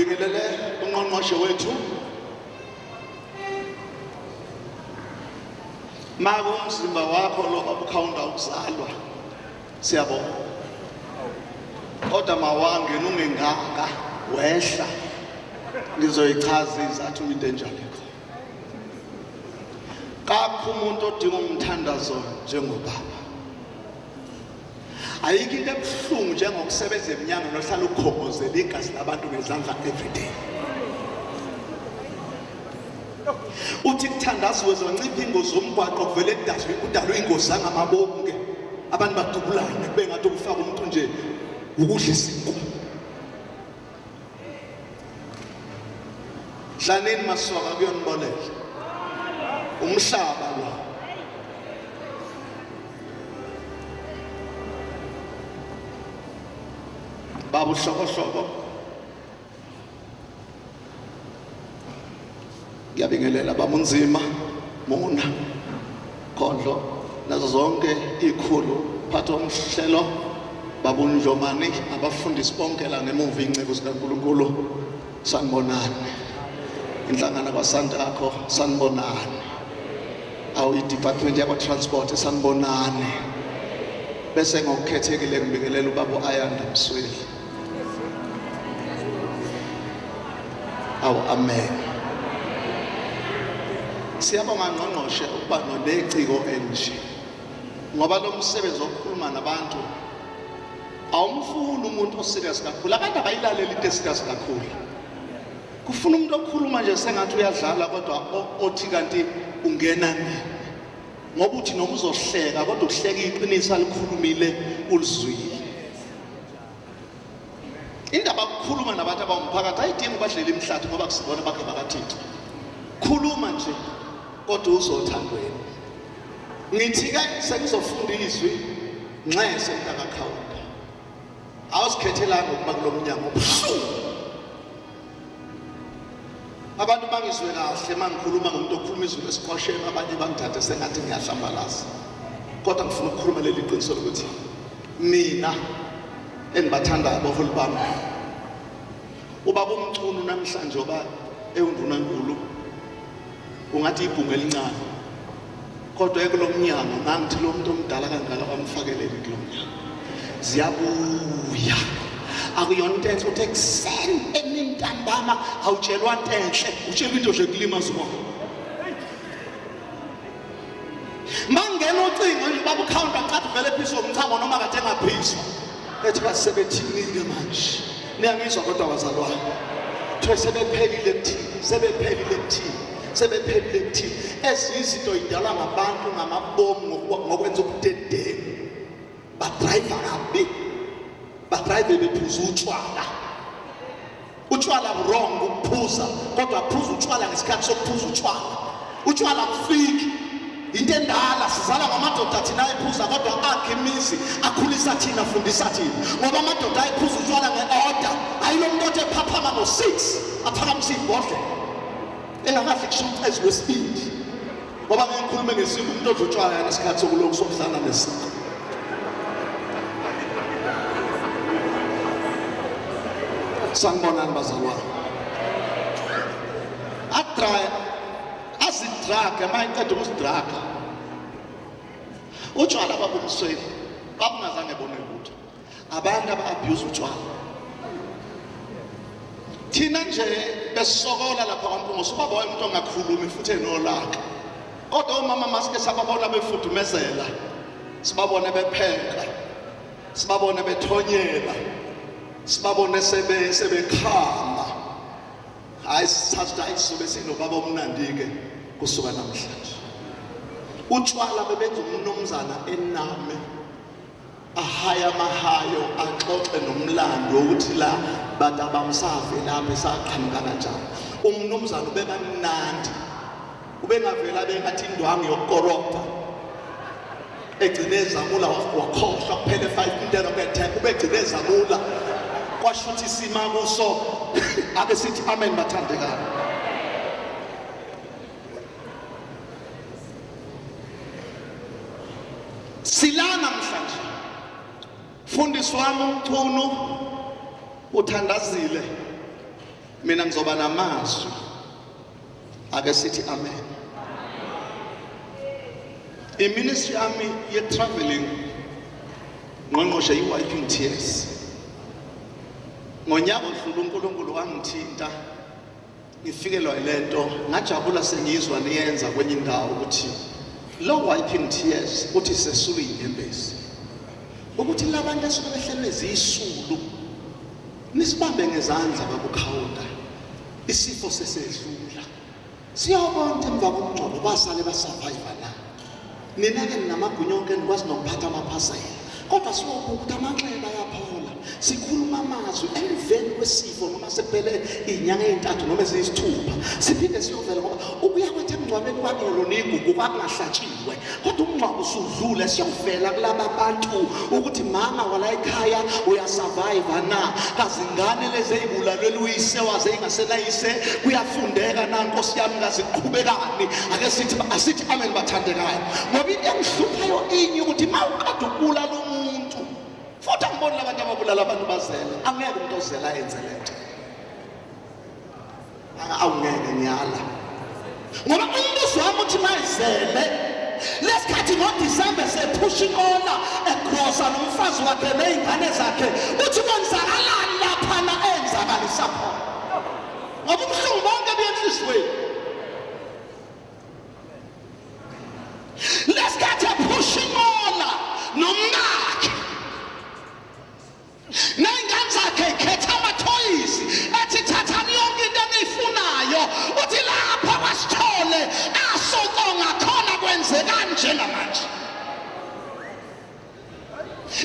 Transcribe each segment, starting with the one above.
ngibingelele ungqongqoshe wethu maku umzimba wakho lo obukhawunda ukuzalwa siyabonga kodwa mawangena ungenganga wehla ngizoyichaza izathu into enjalo kakho umuntu odinga umthandazo njengobaba ayikho into ebuhlungu njengokusebenza eminyanga nohlala ukhongozela igazi labantu ngezandla everyday uthi kuthandaza wezoncipha ingozi zomgwaqo kuvele kudalwe ingozi zangamabonke abantu badubulane kube ngathi ukufaka umuntu nje ukudla isinku dlaneni masoka kuyonibolela umhlaba lo babu hlokohloko ngiyabingelela bamunzima muna Khondlo nazo zonke ikhulu phatho umhlelo babunjomani abafundisi bonke la ngemuva incebo zikaNkulunkulu sanibonani inhlangano kwaSantakho sanibonani awu i-department yabo transport sanibonani bese ngokukhethekile ngibingelela ubaba Ayanda Msweli awu amen siyabonga ngqongqoshe ukuba noneciko enje ngoba lo msebenzi wokukhuluma nabantu awumfuni umuntu oserious kakhulu abantu abayilalela into eserious kakhulu kufuna umuntu okhuluma nje sengathi uyadlala kodwa othi kanti ungena nini ngoba uthi noma uzohleka kodwa ukuhleka iqiniso alikhulumile ulizwile indaba yokukhuluma nabantu abawumphakathi ayidingi ubadlela imhlathi ngoba kusibona bakhe bakaThixo khuluma nje kodwa uzothandweni ngithi ke sengizofunda izwi nxese mntakakhawunda awusikhethelanga ukuba kulomnyango obuhlungu abantu bangizwe kahle mangikhuluma ngomuntu okhuluma izwi lesiqosheni abanye bangithathe sengathi ngiyahlambalaza kodwa ngifuna ukukhuluma leli qiniso lokuthi mina engibathandayo abaholi bami ubaba uMncunu namhlanje oba ewundunankulu ungathi ibhunga elincane kodwa ekulomnyango nangithi lo muntu omdala kangaka bamfakelele kulomnyango ziyabuya akuyona into enhle uthi ekuseni emini ntambama awutshelwa into enhle utshelwa into nje kulima zibona mangena ucingo nje baba ukhawunta ncathi vele phisa umchamo noma kade engaphiswa ethi basebethini ke manje niyangizwa kodwa bazalwanethi sebephelile kuthini sebephelile kuthini ezizinto idalwa ngabantu ngamabomu ngokwenza ubudedengu badrive kabi badrive bephuza utshwala wrong ukuphuza kodwa phuza utshwala ngesikhathi sokuphuza utshwala kufiki into endala sizala ngamadoda thina ayiphuza kodwa akhe imizi akhulisa thina fundisa thina ngoba amadoda ayiphuza utshwala ngeorder ayilo muntu othe phaphama ngo6 aphakamisa ibhodlela engakahle kushuthi eziwesibili ngoba ngikhulume ngesiko umuntu odla utshwala ngesikhathi sokuloku sokudlana nesiko sanibonani bazalwane azidraga mayiqeda ukuzidraga utshwala babumsweli babungazange bone lutho abantu aba-abuse utshwala thina nje besisokola lapha kwaMpungose ubaba umuntu ongakhulumi futhi enolaka kodwa omama masike sababona befudumezela sibabone bepheka sibabone bethonyela sibabone sebekhama hayi sithatha isibe sinobaba omnandi-ke kusuka namhlanje utshwala bebenza umnumzana ename ahaya amahayo axoxe nomlando ukuthi la bantu abamsave lapha esaqhamuka kanjani umnumzana ubebamnandi ubengavela bengathi indwangu yokukorobha egcine ezamula wakhohlwa kuphela 5 intelo ke10 ubegcine ezamula kwashuthi isima kuso ake sithi amen bathandekayo silana namhlanje fundisi wami uMchunu uthandazile mina ngizoba namazwi ake sithi amen. Iministry yami ye traveling ngqongqoshe i-wiping tears. Ngonyaka odlula uNkulunkulu wangithinta ngifikelwa ilento ngajabula sengizwa niyenza kwenye indawo ukuthi lo wiping tears uthi sesulu inyembezi ukuthi labantu esuke behlelwe zisulu nisibambe ngezandla babukhawunda isifo sesedlula siyabona emva komngcwabo basale basurvive na nina ke namagunya onke nikwazi nokuphatha amaphasela kodwa siwobuka ukuthi amanxeba ayaphola sikhuluma amazwi emveni kwesifo noma sephele inyanga ezintathu noma eziyisithupha siphinde siyovela ngoba ukuya kwethu emngcwabeni kwakelo nigugu kwakungahlatshiwe kodwa umngcwabo usudlule siyovela kulaba bantu ukuthi mama wala ekhaya uyasurvive na kazingane lezi ezibulalwe uyise waze ingasenayise kuyafundeka na Nkosi yami ngaziqhubekani ake sithi asithi amen bathandekayo ngoba into engihluphayo inye ukuthi mawuqeda ukubulala umuntu futhi angiboni labantu ababulala abantu bazele angeke umuntu ozela yenze lento awungeke ngiyala ngoba umbuzo wami uthi mayizele lesikhathi ngoDisemba sepushing ona egrosa nomfazi wakhe nezingane zakhe uthi kwenzakalani lapha na enzakalisa khona ngoba ubuhlungu bonke buyenhlizweni lesikhathi pushing ona nomnakhe nezingane zakhe khetha amathoyisi ethi thathani yonke into eniyifunayo uthi lapha kwasithole asokonga khona kwenzekani njengamanje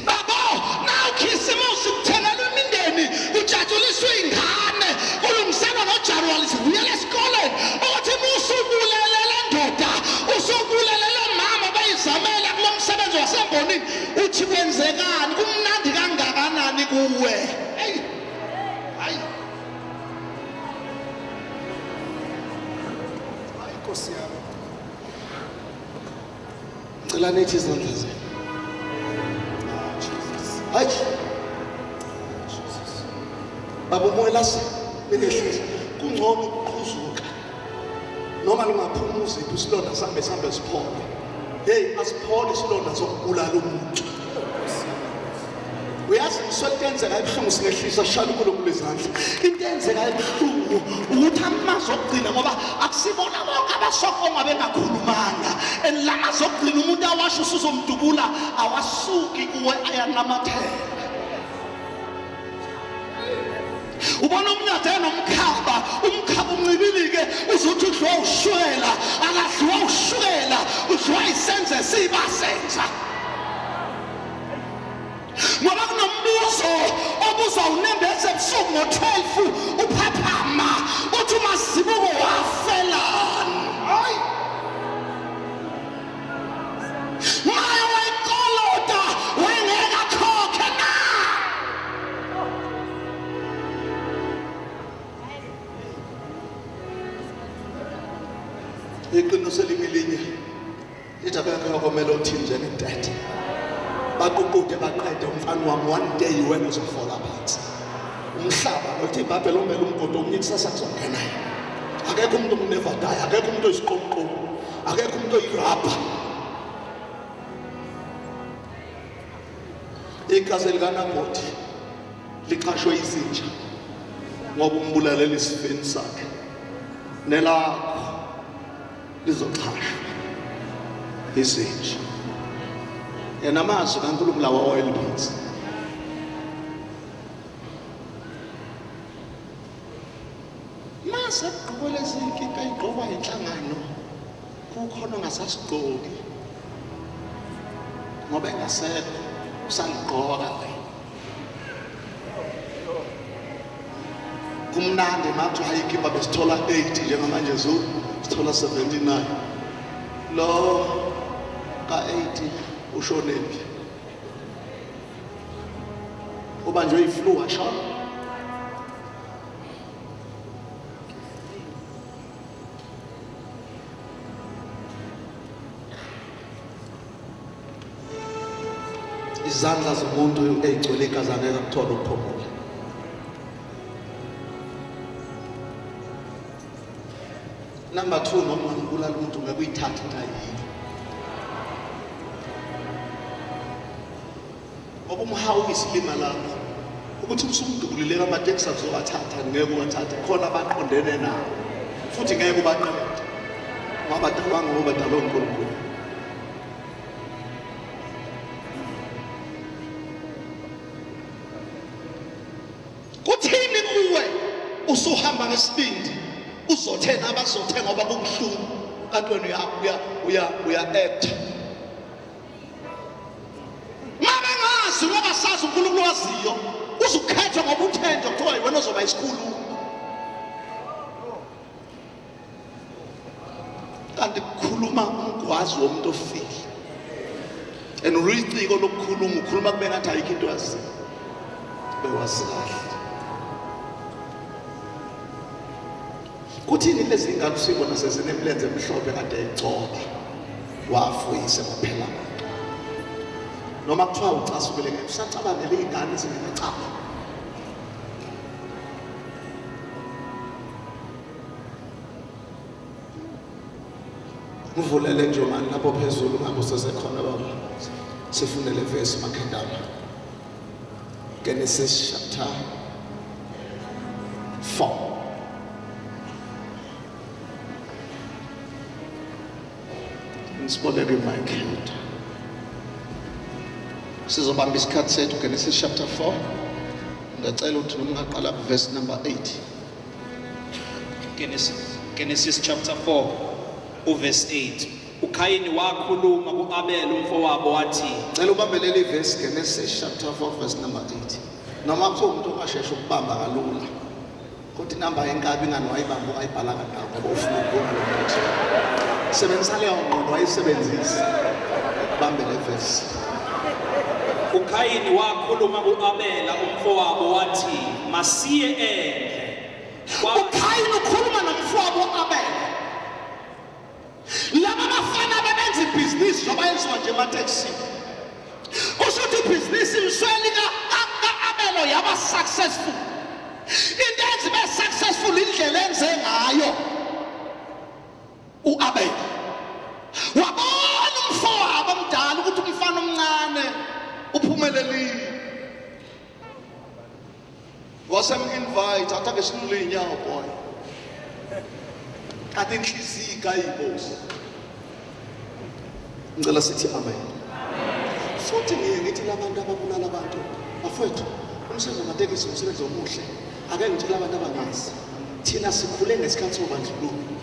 babo nawukhisimusi kuthelelwa imindeni kujatshuliswa ingane kulungiselwa noJanuwali sivuyela esikoleni ukuthi musubulele le ndoda usubulele lo mama bayizamela kulo msebenzi wasembonini uthi kwenzekani kumnandi kangakanani kuwe hey hayi Nkosi yami ngicela nithi izandla zenu hayi baba umoya nilehlisa kungcono ukuqhuzuka noma lungaphumuza isilonda sambe siphole hey asiphole isilonda sokubulala umuntu uyazi iswetenzeka ebuhlungu singehlisa shali kulezandla into enzeka ebuhlungu ukuthi amazi okugcina ngoba akusibona bonke abasokoma bengakhulumanga elamazi okugcina umuntu awasho usuzomdubula awasuki kuwe ayanamathela ubona umnyada nomkhaba umkhaba uncibilike uzothi udliwa ushwela akadliwa ushwela udliwa isenze sibasenza ngoba kunombuzo obuzwa unembeze ebusuku ngo-12 uphaphama uthi uMasibuko wafelani hayi maye wayikolota wayengeka khokhe na iqiniso lingelinye lithi akekho okumele uthini njengedade baququde baqede umfana wami one day wena uzofola phansi umhlaba lokuthi iBhayibheli omele umgodo omnye kusasa kuzongena akekho umuntu never die akekho umuntu oyisiqoqoqo akekho umuntu oyirabha igazi likaNaboti liqashwe izinja ngoba umbulalela isifeni sakhe nelakho lizoxhashwa izinja yena amazwi kaNkulunkulu lawa oilphansi mase gqobo lezinkinga igqoba inhlangano kukhona ongasasigqoki ngoba engasekho usaligqoka kumnandi mathi hayikhipha besithola 80 njengamanje sithola 79 lo ka-80 ushonephi ubanjwe iflu washona izandla zomuntu ezigcwele igazi angeke akuthola ukuphumula Number 2, noma ngibulala umuntu ngekuyithatha into ayini. Ngoba umhawisi lima lapho ukuthi usumdubulile amateksi azowathatha ngeke uwathathe khona abaqondene nawo futhi ngeke ubaqede ngoba badalwa ngobadalwa uNkulunkulu. Kuthini kuwe usuhamba ngesibindi uzothenga abazothenga ngoba kubuhlungu kanti wena uya act. Mabengazi ngoba sazi uNkulunkulu waziyo uzukhethwa ngoba uthenjwa kuthiwa wena ozoba isikhulumi. Kanti kukhuluma umgwazi womuntu ofile. And uliciko lokukhuluma ukhuluma kube ngathi ayikho into yazi. Bewazi kahle. Kuthini lezi ngane sibona sezinemlenze emhlophe kade egcoba wafuyisa kuphela noma kuthiwa ucasubele ngeke usacabangele izingane ezinecaba. Uvulele nje manje lapho phezulu ngabe usesekhona baba sifunele verse makhendama Genesis chapter 4. Ngisiboneke iMichael. Sizobamba isikhathi sethu Genesis chapter 4. Ngicela ukuthi noma ungaqala verse number 8. Genesis chapter 4 verse 8. uKhayini wakhuluma kuAbel umfowabo wathi. Ngicela ubambe leli verse Genesis chapter 4 verse number 8. Noma kuthiwa umuntu ongasheshe ukubamba kalula. Kodwa inamba yenkabi ingani wayibamba ayibhala kanjalo ngoba ufuna ukubona ukuthi sebenzisa leyo ngqondo wayisebenzisa. Bambe le verse. uKhayini wakhuluma kuAbel umfowabo wathi masiye endle. uKhayini ukhuluma nomfowabo uAbel. Laba bafana bebenza ibhizinisi njengoba yenziwa nje emateksi. Kushuthi ibhizinisi imshweni kaAbel yaba successful. Into enze be successful indlela enze ngayo uAbel. Wabona umfowabo omdala ukuthi umfana omncane uphumelelile. Wasemnvite atake sinule inyawo boy. Kade inhliziyo kayibosi. Ngicela sithi amen. Futhi ngithi labantu ababulala abantu bafowethu umsebenzi wamatekisi umsebenzi omuhle. Ake ngitshela abantu abangazi. Thina sikhule ngesikhathi sobandlululo.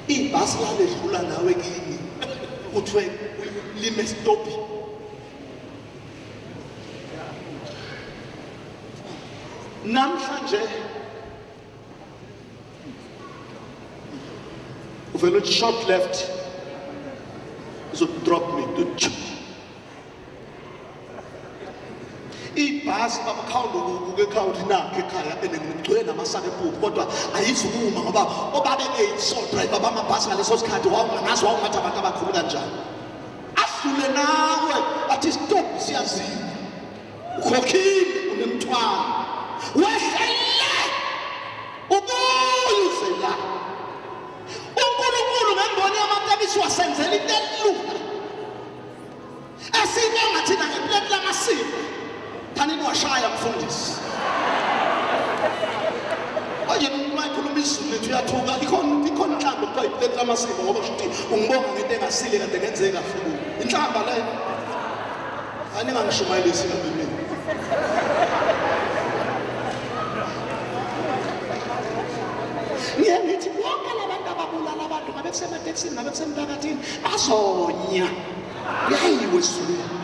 Ibhasi lalidlula nawe kini. Uthwe lime stop. Namhlanje uvela uthi short left so drop me to ibhasi babakhawulo kuke khawuthi nakhe ekhaya enengigcwele namasaka empuphu kodwa ayizukuma ngoba obabe be-sole driver bamabhasi ngaleso sikhathi wawungazi wawungathi abantu abakhulu kanjani ahlule nawe athi stop siyazini ukhokhile unemthwalo wehlele ubuyuze la uNkulunkulu ngemboni yamatekisi wasenzela into elula esinye ngathina ngeplate lamasiko thanini washaya mfundisi oje umayikhuluma izulu lethu uyathuka ikhona inhlamba kuthiwa iplate lamasiko ngoba kushuthi ungibonga ngento engasile kade ngenzeka futhi inhlamba leyo aningangishumayelisi nami ngithi bonke labantu ababulala abantu ngabe kusematekisini ngabe kusemphakathini bazonya yayiwe esulwini.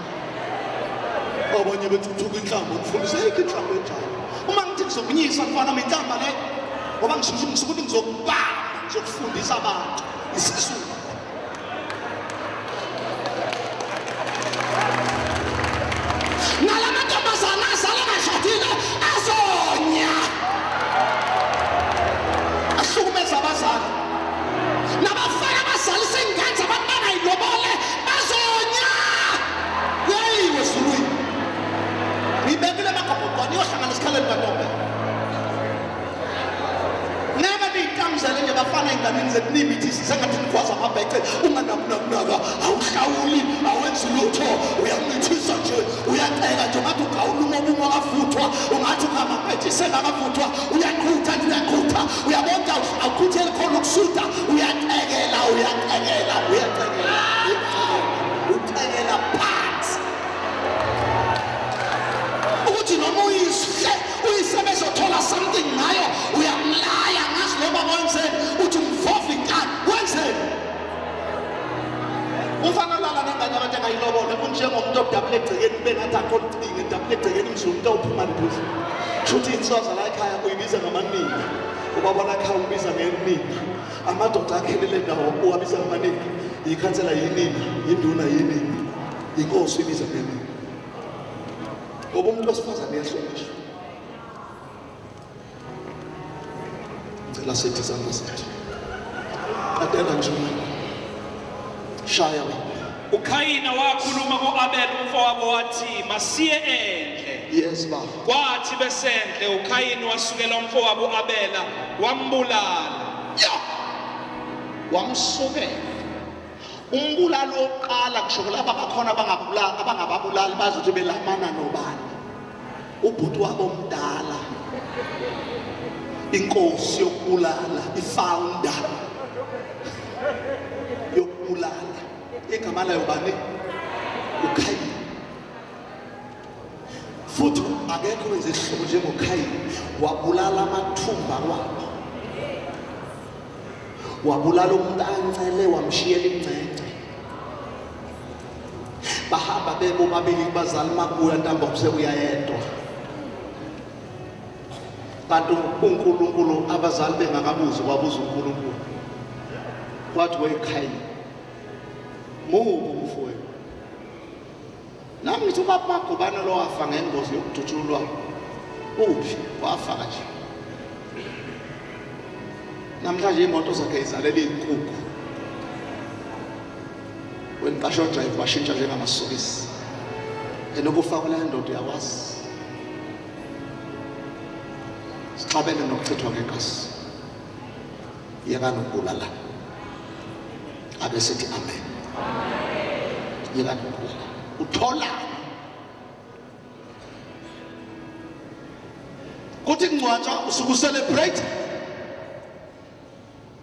Abanye bethuthuka inhlamba ukufundisa ayikho inhlamba enjalo. Uma ngithi ngizokunyisa mfana inhlamba le ngoba ngisukuthi ngizokubamba ngizokufundisa abantu isizulu. Nalamantombazana azalwa ngashadile azonya. Ahlukumeza abazali. Nabafana abazalisa ingane abantwana ayilobole bazonya. Yayiwe esulwini. Ngibekile makabhokwane yohlangana isikhaleni kaNtombe. Never be tamzele nje bafana enganini zethu nimithi unganabunaka awuhlawuli awenzi lutho uyamithisa nje uyacela nje ngathi ugawuluma obumo akafuthwa ungathi ukamaphethisela akafuthwa uyaqhutha uyabona awukhuthele khona ukusuda uyacekela ucekela phansi ukuthi noma uyisebezothola something ngayo uyamlaya ngazi noma wenzeni uthi umfofi inkani wenzeni umfana lala nangane abantu engayilobole kunjengomuntu odabule egcekeni bengathi akhona ucinge edabule egcekeni imzulu into uphuma libuza shuthi inswaza la ekhaya uyibiza ngamanini ubabona ekhaya ubiza ngenini amadoda akhelele ndawo uwabiza ngamanini ikhansela yinini induna yinini inkosi ibiza ngenini ngoba umuntu wesifazane uyahlonishwa ngicela sithi izandla zethu qadela nje shaya uKhayina wakhuluma ku-Abel umfowabo wathi masiye endle. Yes baba. Kwathi besendle uKhayini wasukela umfowabo uAbela wambulala. Ya. Wamsukela. Umbulalo oqala kusho laba bakhona abangababulali bazothi belamana nobani. Ubhuti wabo omdala. Inkosi yokubulala, ifounder yokubulala. Igama layo bani? uKhayini. Futhi akekho wenze isihlobo njengoKhayini, wabulala amathumba kwabo. Wabulala umuntu ancele wamshiyela imncece. Bahamba bebo babili bazali mabuya ntamba useyedwa. Kanti uNkulunkulu abazali bengakabuzi wabuza uNkulunkulu. Kwathi weKhayini mubo mfowethu. Nami ngithi ubaba Gubane lo wafa ngengozi yokudutshulwa. Uphi wafa kanje. Namhlanje imoto zakhe izalela inkukhu. Wenqasho drive washintsha njengamasokisi. Enokufa la ndoda yawazi. Sixabene nokuchithwa ngegazi. Yeka nokubulala. Abe sithi amen. Yeka nokubulala. Uthola kuthi ngcwatsha usuku celebrate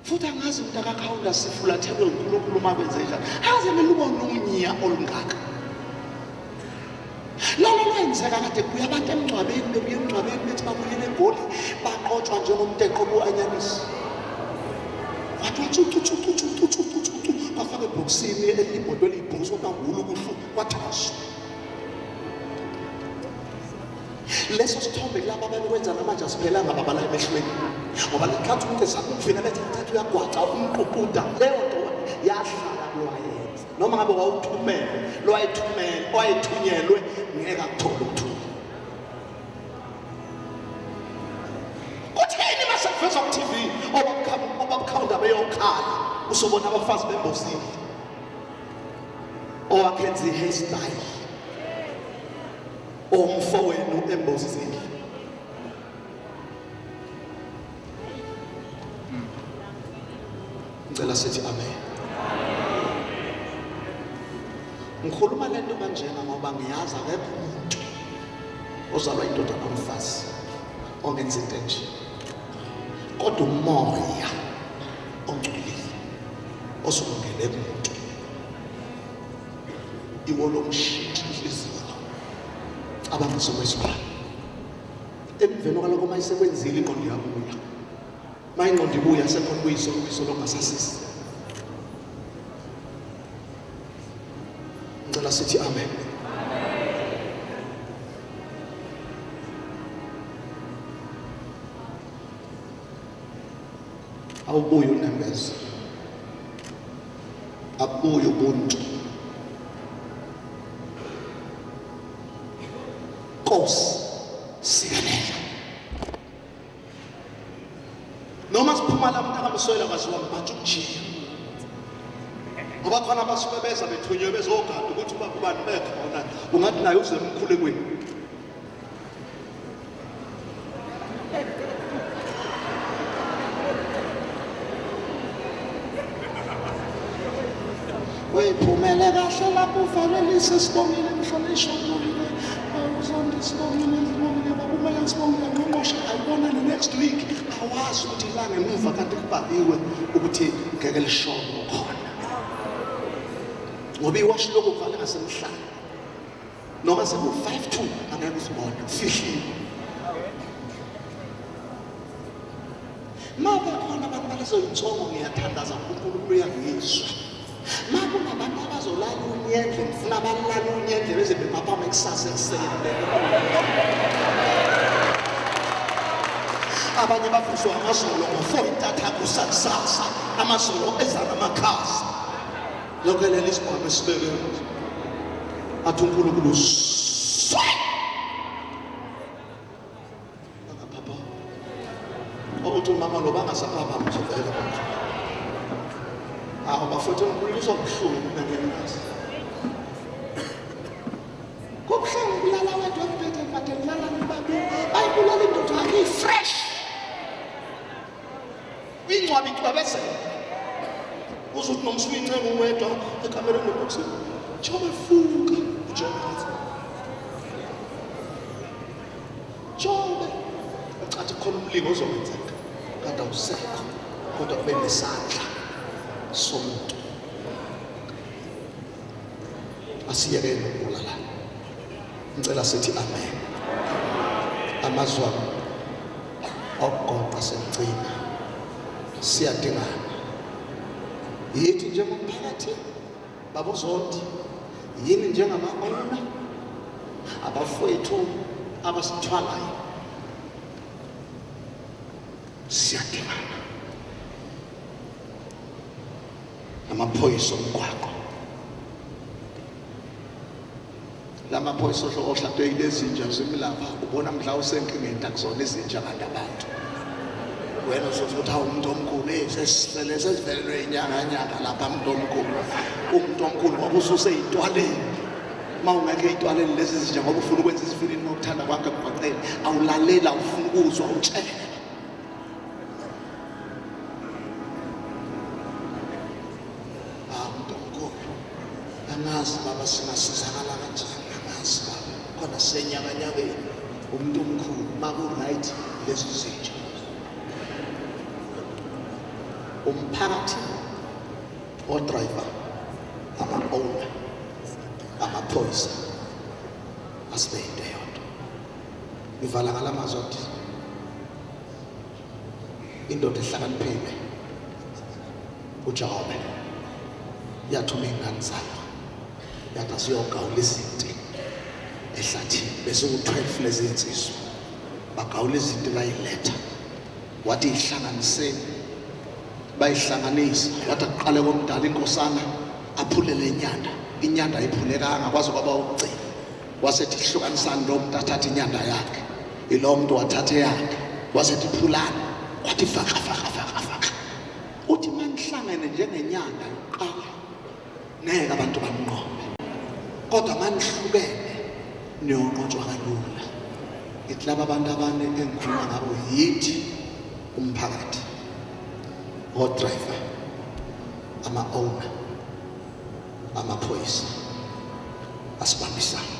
futhi angazi umuntu akakhawula sifulathelwe uNkulunkulu makwenze njani aze melubona unyiya olungaka lolo lwenzeka kade kuya abantu emngcwabeni bebuye emngcwabeni bethi babuyele eGoli baqotshwa njengomuntu eqobo anyanisi wathi bafaka ebhokisini elibhodwe libhokisi okangulu kuhlu kwathashwa leso sithombe kulabo abakwenza namanje asiphelanga babala emehlweni ngoba lekhathi umuntu esakufika lethi thathu uyagwaca umququda leyo nto yahlala lowayenza noma ngabe wayethunyelwe ngeke akuthola ukuthunywa kutheni masakufeza ku TV obabukhawunda beyokhala usobona abafazi bembosini owakhenza i-hairstyle omfowenu embosini ngicela sithi amen. Ngikhuluma lento kanjena ngoba ngiyazi akekho umuntu ozalwa indoda nomfazi ongenza into enje kodwa umoya ongcolile osungene kumuntu iwo lomshintsha inhliziyo abangisokwesibani emveni kwaloko mayisekwenzile ingqondo yabuya mayingqondo ibuya sekhona kuyiso longasasisi ngicela sithi amen. Awubuye unembeza abuye ubuntu Nkosi sikalela noma siphuma la umuntu akamswela kwaziwa mbathu ujiya ngoba khona abasuke beza bethunywe bezogada ukuthi uba kubani bekhona ungathi naye uze emkhulekweni uyiphumele kahle lapho uvalelise sibongile mhlonishwa ngobile uzonde sibongile bakumele sibongile ngqongqoshe ayibona the next week awazi ukuthi ilanga emuva kanti kubhaliwe ukuthi ngeke lishone khona ngoba iwashi lokho kuvala ngasemhlanje noma seku-5-2 angeke usibone kufihlile mabe khona abantu balezo yintsongo ngiyathandaza uNkulunkulu uyangizwa mabe kunabantu abazolala unyendle ngifuna balala unyendle beze bephapha ekusasa ekuseni abanye bafuswa amazolo ngo-4 itatha kusakusasa amazolo ezana amakhasi lokho leli sibone sibeke athi uNkulunkulu akapapa othi umama lo bangasapapa mthivele bafethu uNkulunkulu uzobuhlungu nangenkazi kubuhlungu kulala wedwa ekubethe kade kulala nibabe bayibulala indoda yakhe fresh ingcwabi icwabezela uzuthi nomswincengo wedwa ekamereni lokuthi Jobe fuka uJobe. Jobe acathi khona umlingo ozowenzeka kanti awusekho kodwa kube nesandla somuntu. Asiyeke nokubulalana. Ngicela sithi amen. Amazwi okugoqa semgcina siyadingana. Yithi njengomphakathi babuzonke yini njengama-owner abafowethu abasithwalayo siyadingana amaphoyisa omgwaqo lamaphoyisa ohlatwe ilezinja zimlapha ubona mhla usenkingeni akuzona izinja kanti abantu wena uzothi umuntu omkhulu sesivelelwe inyanga lapha umuntu omkhulu ngoba ususeyitwaleni mawungekho eyitwaleni lezi zinja ngoba ufuna ukwenza isifilini ngokuthanda kwakhe emgwaqeni awulalela ufuna ukuzwa utshela umuntu omkhulu angazi baba singasizakala kanjani angazi baba khona senyakanyakeni umuntu omkhulu maku-right lezi zinja umphakathi odriver ama-owner amaphoyisa asibeyinto eyodwa ngivala ngala mazwi athi indoda ehlakaniphile uJakobe yathuma iy'ngane zayo yathi asiyogawula izinti ehlathini bese ku-12 lezi nsizwa bagawula izinti bayiletha wathi ihlanganiseni bayihlanganisa wathi aqale komdala inkosana aphulele inyanda ayiphulekanga kwaze kwaba ukugcina wasethi hlukanisani lo muntu athathe inyanda yakhe ilo muntu wathathe yakhe wasethi phulana wathi faka uthi manihlangene njengenyanda yokuqala ngeke abantu banqobe kodwa manihlukene niyonqotshwa kalula ithi laba abantu abane engikhuluma ngabo yithi umphakathi o-driver ama-owner amaphoyisa asibambisana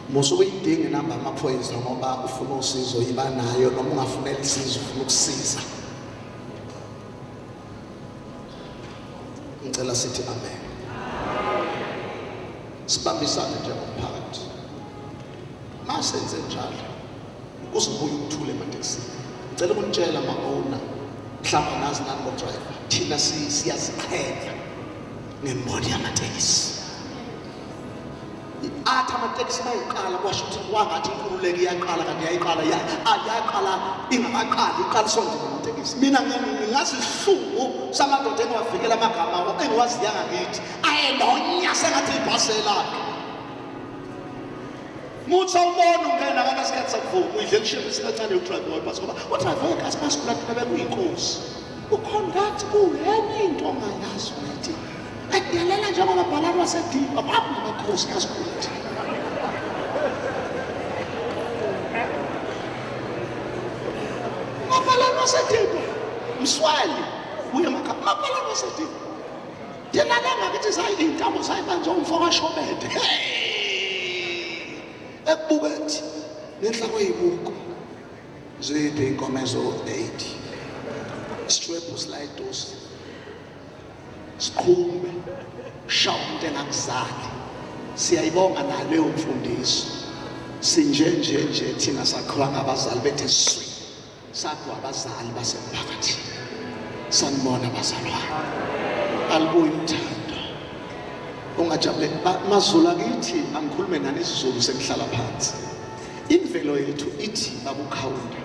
musu uyidinga inamba amaphoyisa ngoba ufuna usizo yiba nayo noma ungafunela isizo ufuna ukusiza ngicela sithi amen sibambisane njengomphakathi masenze njalo kuzobuya ukuthula ematekisini ngicela ukunitshela ama-owner mhlawumbe nazi nani bo-driver thina siyaziqhenya ngemboni yamatekisi athi amatekisi bayiqala kwasho ukuthi wangathi inkululeko iyaqala kanti yaqala ingakaqali iqaliswa nje ngamatekisi mina ngazi isihluku samadoda engiwavikela amagama abo engiwaziyanga ngithi ayenonya sengathi ibhasi elakhe muthi awubona ungena nganasikhathi sakuvuma uyidle kushephe sikancane udriver webhasi ngoba udriver webhasi basikulathina bekuyinkosi ukhona ngathi kuyenye into ongayazi ukuthi adalela njengoba bhalani wasediba babunamakhosi kasikulathi mabhalani wasediba mswali uye emakhaya mabala ngosithi yena ngakithi sayintamo sayibanje umfoko ashobede ekubukethi nenhlako eyibuko ziphi inkomezo 80 strephu slidos siqhume shawunte engakuzali siyayibonga naleyo mfundiso sinje thina sakhiwa ngabazali bethu swi sakhiwa abazali basemphakathini sanibona bazalwane alibuye uthando ungajabule maZulu akithi angikhulume nani isiZulu sengihlala phansi imvelo yethu ithi babukhawunda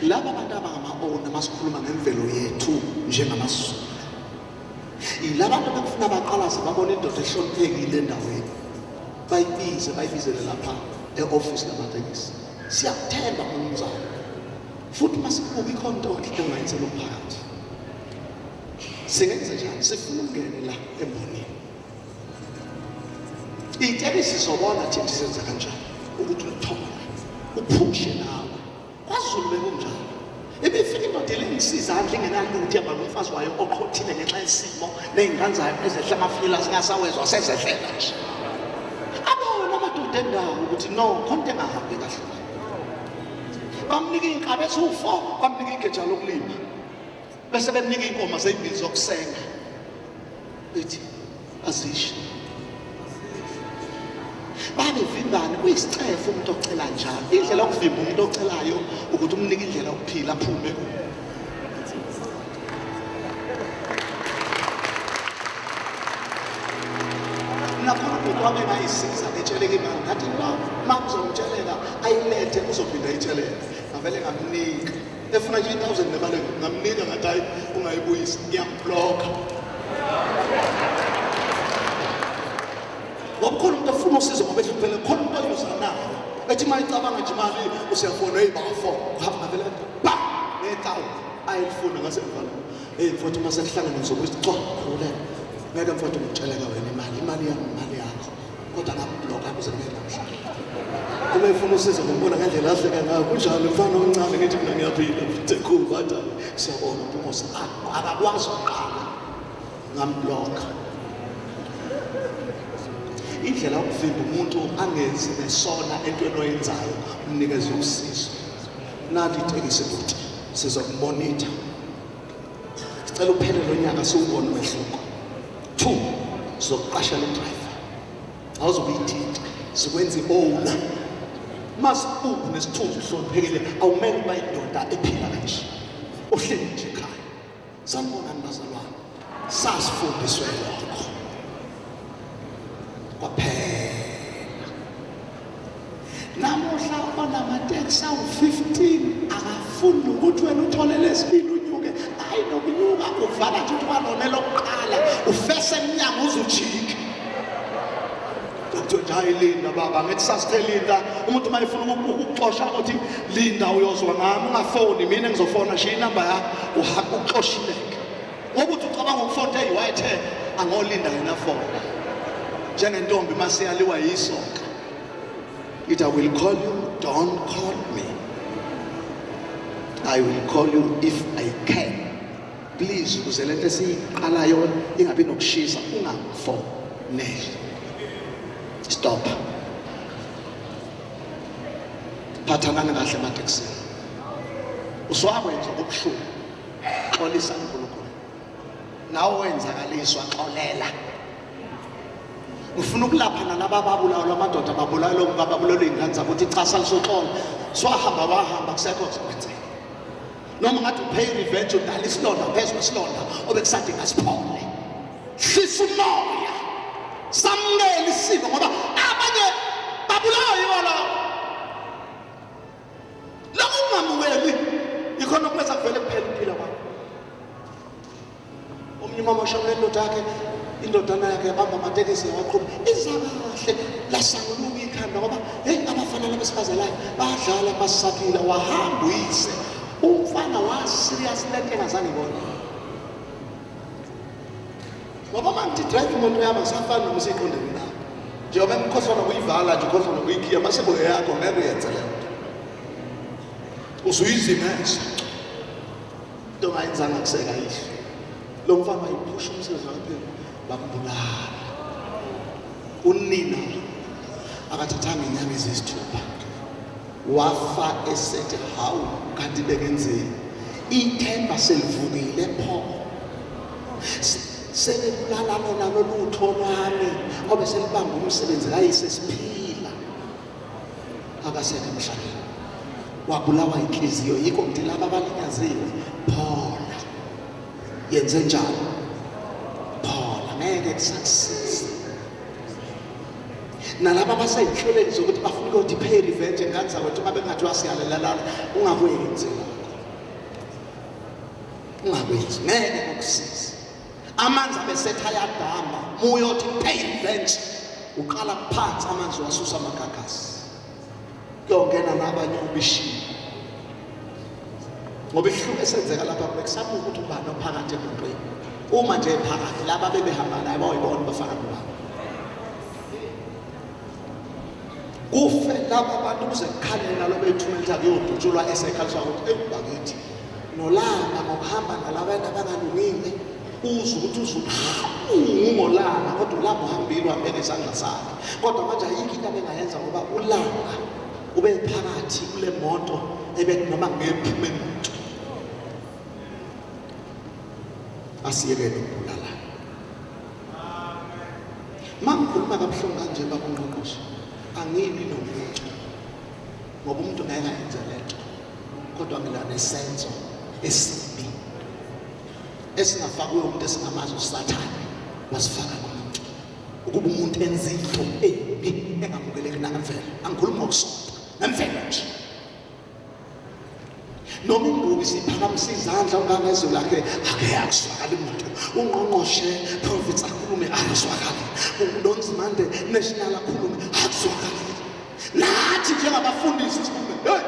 laba abantu abangama-ona masikhuluma ngemvelo yethu njengamaZulu yilaba bantu abafuna baqalaze babona indoda ehloniphekile endaweni bayibizele lapha e-office lamatekisi siyakuthemba ngomzalo futhi masibuka ikhonto engayenzela umphakathi singenze njani sifuna ukungena la embonini itekisi sobona thina sisenza kanjani ukuthi uthole uphushe nawe kwaZulu bekunjalo ebefika indoda elengisiza andle engenalutho ihamba nomfazi wayo oqhothile ngenxa yesimo ney'ngane zayo ezehla amafila zingasawezwa sezehlela nje abona amadoda endawo ukuthi no khonto engahambi kahle bamnika iy'nkabi eziwu-4 bamnika igeja lokulima bese bemnika iy'nkomo zey'mbili zokusenga bethi azisho babevimbane kuyisicefe umuntu ocela njalo indlela yokuvimba umuntu ocelayo ukuthi umnika indlela yokuphila aphume nakhona umuntu wabe ngayisiza etsheleke imali ngathi no ma uzomtshelela ayilethe uzophinda ayitshelele ngavele ngamnika efuna nje 1,000 nemali ngamnika ngathi hayi ungayibuyisi ngiyambhlokha ngoba khona umuntu afuna usizo ngoba ehluphelele khona umuntu ayozanayo ethi uma icabanga nje imali usiyafona eyibafo uhamba ngavele ba netawu ayifuna ngasemvala mfowethu uma sekuhlangana ngizokuthi cwa khululela ngeke mfowethu ngitsheleka wena imali yami imali yakho kodwa ngambhlokha ukuze kube namhlanje uma efuna usizo ngibona ngendlela ahleka ngayo kunjalo mfana omncane ngithi mina ngiyaphila tekhuba bathi siyabona Mpungose akakwazi ukuqala ngambhlokha indlela yokuvimba umuntu angenzi nesona entweni oyenzayo umnikeze usizo nathi itekisi futhi sizokumonitha sicela uphele lo nyaka siwubone umehluko 2 sizokuqashela udriver awuzokuyithinta sikwenza i-owner masibuku nesithunzi uhloniphekile awumele uba indoda ephila kanje uhleli nje ekhaya sanibonani bazalwane sasifundiswe lokho kwaphela namuhla onamateksi awu-15 akafuni ukuthi wena uthole lesibili unyuke hayi nokunyuka uvala nje ukuthi walone lokuqala ufese emnyango uzujike nje hayi linda baba ngithi sasithe linda umuntu uma efuna ukuxosha ukuthi linda uyozwa ngami ungafoni mina ngizofona shiya inamba yakho uhamba uxoshileke ngoba uthi ucabanga ukufonta eyiwayithe angolinda yena fona njengentombi masiyaliwa yisoka I will call you, don't call me. I will call you if I can. Please ukuze lento esiqalayo ingabi nokushisa ungafoneli. Stop. Phathana kahle emateksini. Uswakwenza okubuhlungu. Xolisa uNkulunkulu. Nawe wenzakaliswa xolela. Ufuna ukulapha nalaba babulawa amadoda babulawa lo babulalo ingane zabo uthi cha salisoxola swahamba wahamba kusekho kwenzeka noma ngathi upay revenge udala isilonda phezulu kwesilonda obekusade ngasiphole hlisa umoya samukela isimo ngoba abanye babulawa yibona lokhu ungamukeli ikhona ukwenza kuvele kuphela impilo kwakho omnye mama shamle indoda yakhe indodana yakhe yabamba amatekisi yawaqhuba izakahle lasanguluka ikhanda ngoba abafana labesifazalayo badlala basaphila wahamba uyise umfana waserious lento engazange ibona ngoba manje drive imoto yami ngisafana nomsiqondeni na njengoba emkhohlwa nokuyivala nje ukhohlwa nokuyikhiya masebo yakho ngeke uyenze lento usuyizimeza into ngayenzanga kuseka yihle lo mfana wayiphusha umsebenzi wakhe bambulala unina akathathanga inyanga ezisithupha wafa esethe hawu kanti bekenzeni ithemba selivukile pho selibulala lona lolutho lwami ngoba selibamba umsebenzi kayise siphila akasekho emhlabeni wabulawa inhliziyo yikho ngithi laba abalinyaziwe phola yenze njalo phola ngeke kusakusiza nalaba abasayinhlelweni zokuthi bafuna ukuthi pay revenge nganza wethu uma bengathi wasiyalela ungakwenzi ungakwenzi ngeke kukusiza amanzi abesetha ayadama uyothi pay revenge uqala phansi amanzi wasusa amagagasi kuyongena nabanye ubishiya ngoba ihluke esenzeka lapha bekusapha ukuthi ubani ophakathi emotweni uma nje ephakathi laba bebehamba naye bayibona bafana nabo kufe laba abantu kuze kukhalela lo bethumela kuyodutshulwa esekhaliswa ukuthi ebakithi nolanga ngokuhamba nalabantu abangalungile uze ukuthi ungolanga kodwa ulanga uhambile uhambele isandla sakhe kodwa manje ayikho into abengayenza ngoba ulanga ube phakathi kule moto ebethi noma ngephume umuntu asiyekele ukubulalana mangikhuluma kabuhlungu kanje babungqoqoshe angili nomuntu ngoba umuntu ngeke ayenze lento kodwa ngilana isenzo esibi esingafakwe umuntu esingamazi usathane wasifaka kumuntu ukuba umuntu enze into embi engamukeleki nangemvelo angikhuluma ngokusonta nemvelo nje noma imbuki siphakamisa izandla ungangezwe lakhe ake yakuzwakala umuntu ungqongqoshe Prof akhulume akuzwakala uNonzimande national akhulume akuzwakala nathi njengabafundisi sikhulume hey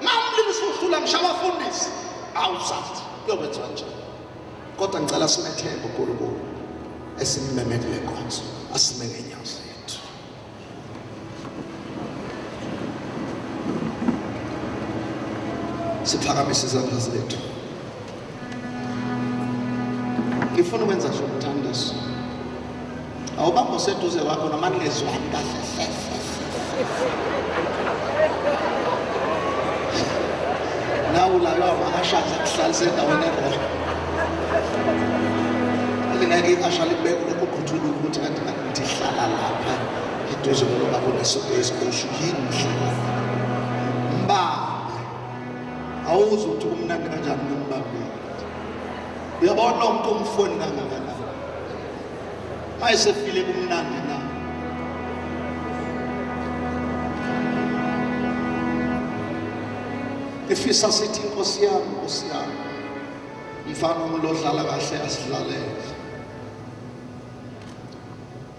mawulimi usuhlula ngisho abafundisi awusathi kuyokwenziwa njani kodwa ngicela sinethemba uNkulunkulu esimmemekele konke asime ngenyawo zethu siphakamise izandla zethu ngifuna ukwenza nje umthandazo awubamba seduze kwakho noma ningezwani kahle nawu layo amahashaza kuhlalisa endaweni erona ngeke ihasha libeke lokho kuthula ukuthi kanti ngathi hlala lapha eduze ngoba kunesibhesi kusho yini mbamba awuzi ukuthi kumnandi kanjani ngombambile uyabona umuntu umfoni kangakanani mayesefile kumnandi na ifisa sithi inkosi yami mfana omlodlala kahle asidlalele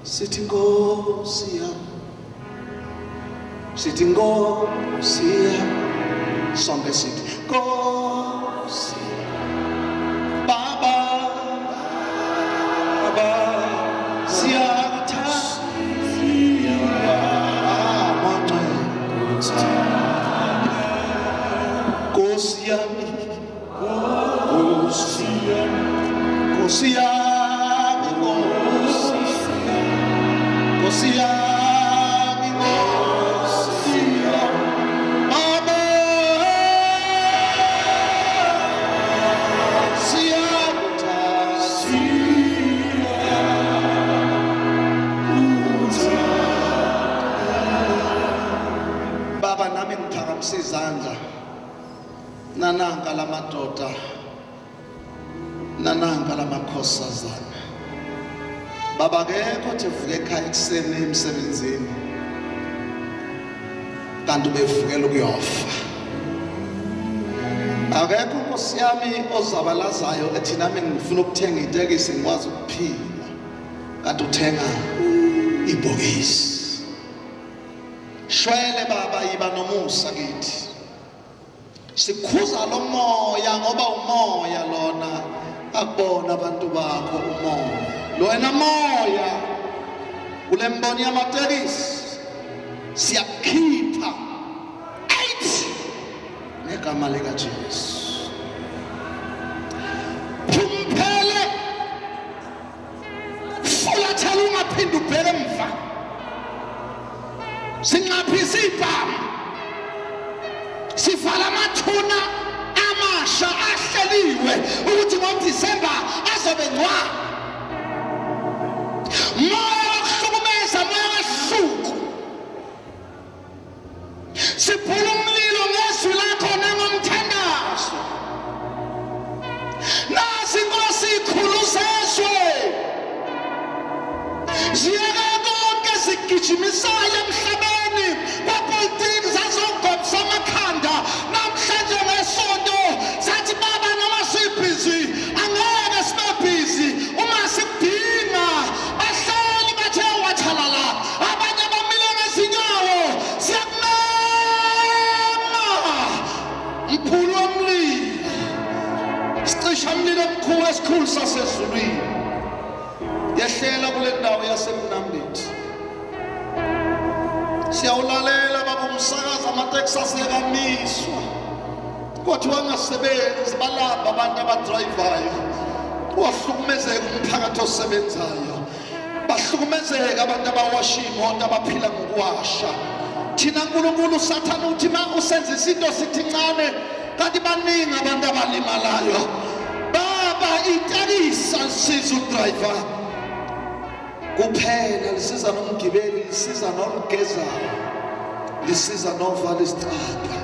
sithi inkosi yami sonke sithi inkosi baba Baba nami ngiphakamisa izandla nananka lamadoda nananka lamakhosazana baba akekho othi evuke ekhaya ekuseni emsebenzini kanti bevukela ukuyofa akekho Nkosi yami ozabalazayo ethi nami ngifuna ukuthenga itekisi ngikwazi ukuphila kanti uthenga ibhokisi shwele baba yiba nomusa kithi sikhuza lo moya ngoba umoya lona akubona abantu bakho umoya lona moya kule mboni yamatekisi siyakhipha 8 ngegama likaJesu. Phumphele fulathela ungaphinde ubheke emva. Sinqaphisa ibhamu, sivala amathuna amasha ahleliwe ukuthi ngoDisemba azobe ngcwa. Moya wokuhlukumeza, moya weshuku, siphula umlilo ngezwi lakho nangomthandazo. Nasi Nkosi ikhulu zezwe, ziyeke konke zigijimisayo emhlabeni kwapolitiki zazogobisa amakhanda. Namhlanje ngesonto sathi baba noma sibhizi angeke sibe bhizi uma sikudinga. Bahleli bathe wathalala, abanye bamile ngezinyawo. Siyakumema mphulu womlilo, sicisha umlilo omkhulu esikhulu sasezulwini. Yehlela kule ndawo yasemnambithi. Siyawulalela baba umsakaza amateksi aseyakamiswa, kodwa wangasebenzi balamba abantu abadrayivayo. Wahlukumezeka umphakathi osebenzayo, bahlukumezeka abantu abawasha imoto abaphila ngokuwasha. Thina Nkulunkulu usathana uthi ma usenza izinto sithi ncane, kanti baningi abantu abalimalayo. Baba itekisi alisiza udrayiva kuphela, lisiza nomgibeli, lisiza nomgezayo, lisiza novala isicaba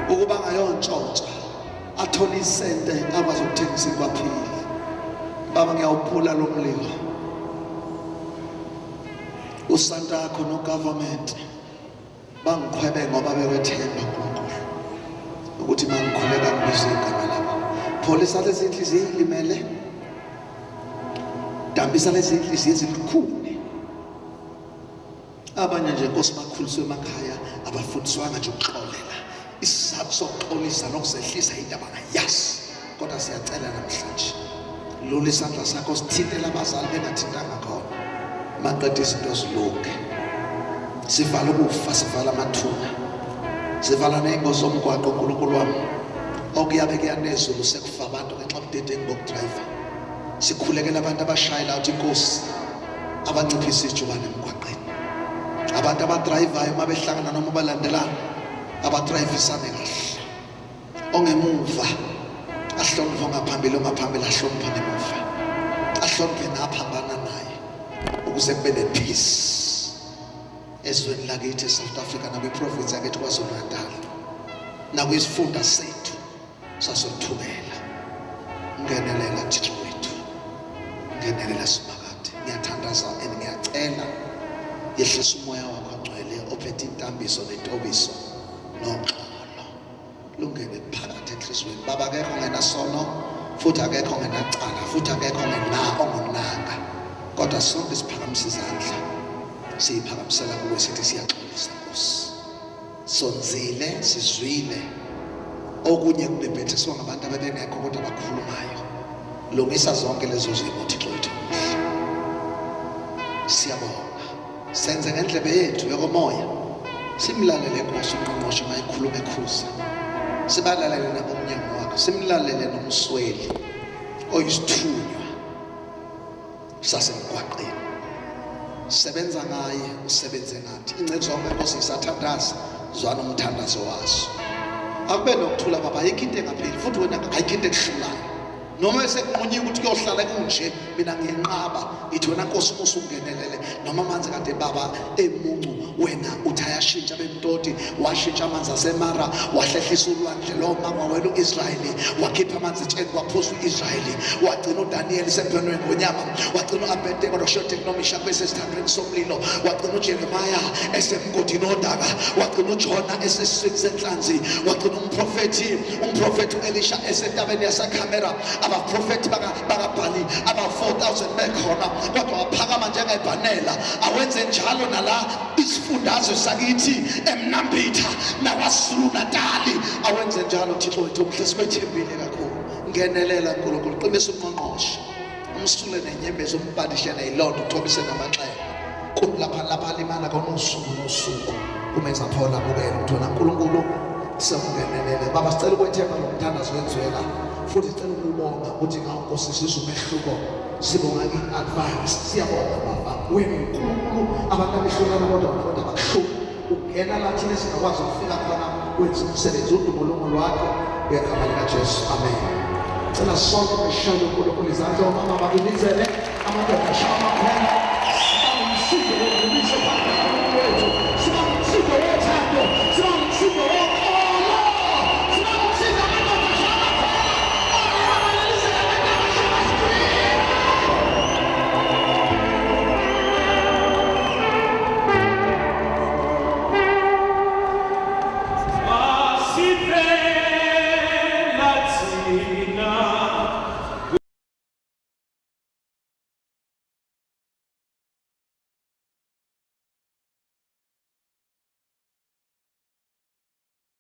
ukuba ngayontshotsha athole isente akwazi ukuthengisa ikwaphili. Baba ngiyawuphula lo mlilo. Usanta akho no-government bangikhwebe ngoba bewethemba uNkulunkulu ukuthi mangikhuleka ngibize igama lakho. Pholisa lezi inhliziyo ezilimele, dambisa lezi inhliziyo ezilikhuni. Abanye nje Nkosi bakhuliswe emakhaya abafundiswanga nje ukuxolela. Isizathu sokuxolisa nokusehlisa into abangayazi, kodwa siyacela namhlanje lula isandla sakho sithintele abazali bengathintanga khona. Maqeda izinto zilunge, sivala ukufa, sivala amathuna, sivala ney'ngozi zomgwaqo. Nkulunkulu wami, okuyabe kuyanezulu sekufa abantu ngenxa yobudedengu bokudrayiva. Sikhulekela abantu abashayela uthi Nkosi abanciphisa ijubane emgwaqeni, abantu abadrayivayo uma behlangana noma balandelana abadrayivisane kahle. Ongemuva ahloniphe ongaphambili, ongaphambili ahloniphe ngemuva, ahloniphe naphambana naye ukuze kube nepeace ezweni lakithi eSouth Africa nakwiprovinsi yakithi KwaZulu-Natal nakwisifunda sethu sasothumela. Ngenelela Thixo wethu, ngenelela Simakade. Ngiyathandaza ngiyacela yehlisa umoya wakho ongcwele ophethe intambiso nentobiso noxolo, lungene phakathi enhliziyweni. Baba, akekho ongenasono, futhi akekho ongenacala, futhi akekho ongonaka, kodwa sonke siphakamise izandla siyiphakamisela kuwe sithi siyaxolisa Nkosi. Sonzile, sizwile okunye kubebhethiswa ngabantu abebengekho kodwa abakhulumayo. Lungisa zonke lezo zimo Thixo wethu. Siyabonga, senze ngendlebe yethu yokomoya, simlalele Nkosi uNgqongqoshe mayikhuluma ekhuza, sibalalele nabomnyango wakho, simlalele nomsweli oyisithunywa sasemgwaqeni. Sebenza ngaye, usebenze ngathi. Ingcebo zonke Nkosi isathandaza, zwana umthandazo wazo. Akube nokuthula baba, ayikho into engapheli, futhi wena ayikho into ekuhlulayo. Noma esekunqunyiwe ukuthi kuyohlala kunje, mina ngiyenqaba ngithi wena Nkosi usungenelele. Noma amanzi kade baba emuncu, wena uthi ayashintsha bemtoti, washintsha amanzi asemara, wahlehlisa ulwandle lomama wena uIsrayeli, wakhipha amanzi etsheni waphuza uIsrayeli, wagcina uDaniel sembhonweni ngonyama, wagcina uAbednego noShadrach noMeshach besesithandweni somlilo, wagcina uJeremiah esemgodini odaka, wagcina uJona esesiswini senhlanzi, wagcina umprofethi uElisha esentabeni yaseKhamera. Abaprofethi bakabhali aba 4,000 bekhona, kodwa waphakama njengeBhanela. Awenze njalo nala isifundazwe sakithi eMnambitha naKwaZulu-Natal, awenze njalo Thixo wethu. Mhle sikwethembile kakhulu. Ngenelela Nkulunkulu, qinisa uNgqongqoshe, umsule nenyembezi, umbhadishe neyilondo, uthobise namaxeba lapha alimala khona usuku nosuku. Umenza phola bukela mthona Nkulunkulu, Siyakungenelele baba, sicela ukwethemba lo mthandazo wenziwela futhi sicela ukubonga ukuthi ngawuNkosi sizwe umehluko. Sibonga i-advance, siyabonga baba, wena uNkulunkulu abantu abehlukana kodwa abakuhluphi. Ungena la thina singakwazi ukufika khona wenza umsebenzi udumo lwakho ngegama likaJesu, amen. Cela sonke beshayele uNkulunkulu izandla, omama babinizele, amadoda ashaya amakhwela, sibambe umsindo wokulungisa